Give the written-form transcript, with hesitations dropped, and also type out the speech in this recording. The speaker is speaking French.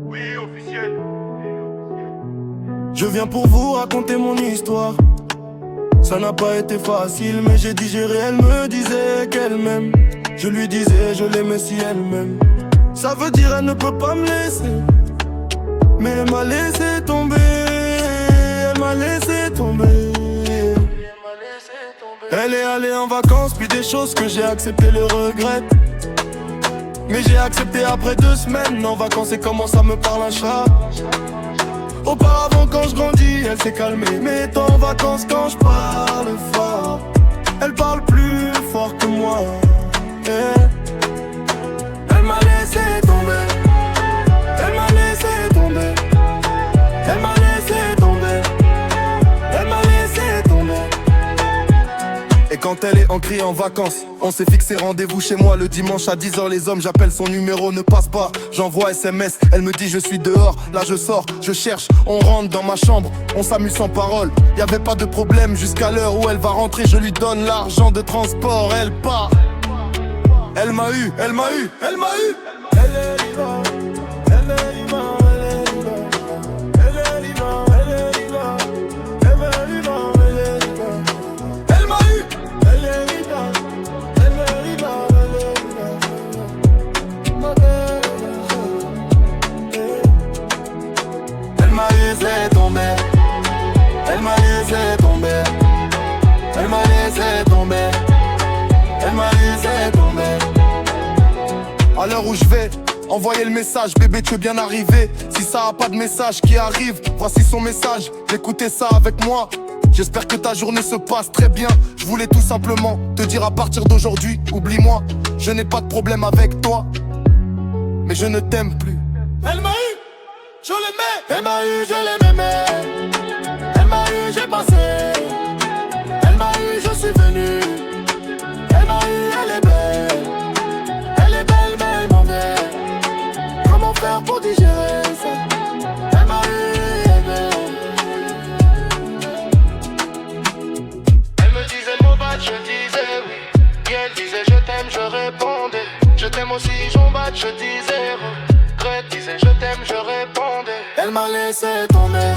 Oui, officiel. Je viens pour vous raconter mon histoire. Ça n'a pas été facile, mais j'ai digéré. Elle me disait qu'elle m'aime. Je lui disais je l'aimais si elle m'aime. Ça veut dire elle ne peut pas me laisser. Mais elle m'a laissé tomber. Elle m'a laissé tomber. Elle est allée en vacances, puis des choses que j'ai accepté le regrette. Mais j'ai accepté après 2 semaines en vacances et commence à me parler un chat. Auparavant quand je grandis, elle s'est calmée. Mais étant en vacances quand je parle fort, elle parle plus fort que moi. Elle m'a laissé tomber. Elle m'a laissé tomber. Elle m'a laissé tomber. Elle m'a laissé tomber. Et quand elle est ancrée en vacances, on s'est fixé rendez-vous chez moi le dimanche à 10h. Les hommes, j'appelle son numéro, ne passe pas. J'envoie SMS, elle me dit je suis dehors. Là je sors, je cherche, on rentre dans ma chambre. On s'amuse sans parole, y'avait pas de problème. Jusqu'à l'heure où elle va rentrer, je lui donne l'argent de transport. Elle part. Elle m'a eu, elle m'a eu, elle m'a eu. Elle est libre, elle est libre, elle est libre. Elle est libre, elle est libre. Elle est libre, elle est libre. Elle m'a eu, elle est libre. Elle est libre, elle est libre. Elle m'a laissé tomber. Elle m'a laissé tomber. Elle m'a laissé tomber. Elle m'a laissé tomber. À l'heure où je vais envoyer le message, bébé tu es bien arrivé. Si ça a pas de message qui arrive, voici son message. Écoutez ça avec moi. J'espère que ta journée se passe très bien. Je voulais tout simplement te dire à partir d'aujourd'hui, oublie-moi, je n'ai pas de problème avec toi, mais je ne t'aime plus. Elle m'a eu, je l'aimais. Elle m'a eu, je l'aimais. Elle m'a eu, j'ai passé. Elle m'a eu, je suis venu. Elle m'a eu, elle est belle. Elle est belle, mais elle m'en est. Comment faire pour digérer ça? Elle m'a eu, elle est. Elle me disait mon bat, je disais oui. Et elle disait je t'aime, je répondais. Je t'aime aussi, j'en bat, je disais regrette. Disait je t'aime, je répondais. Elle m'a laissé tomber.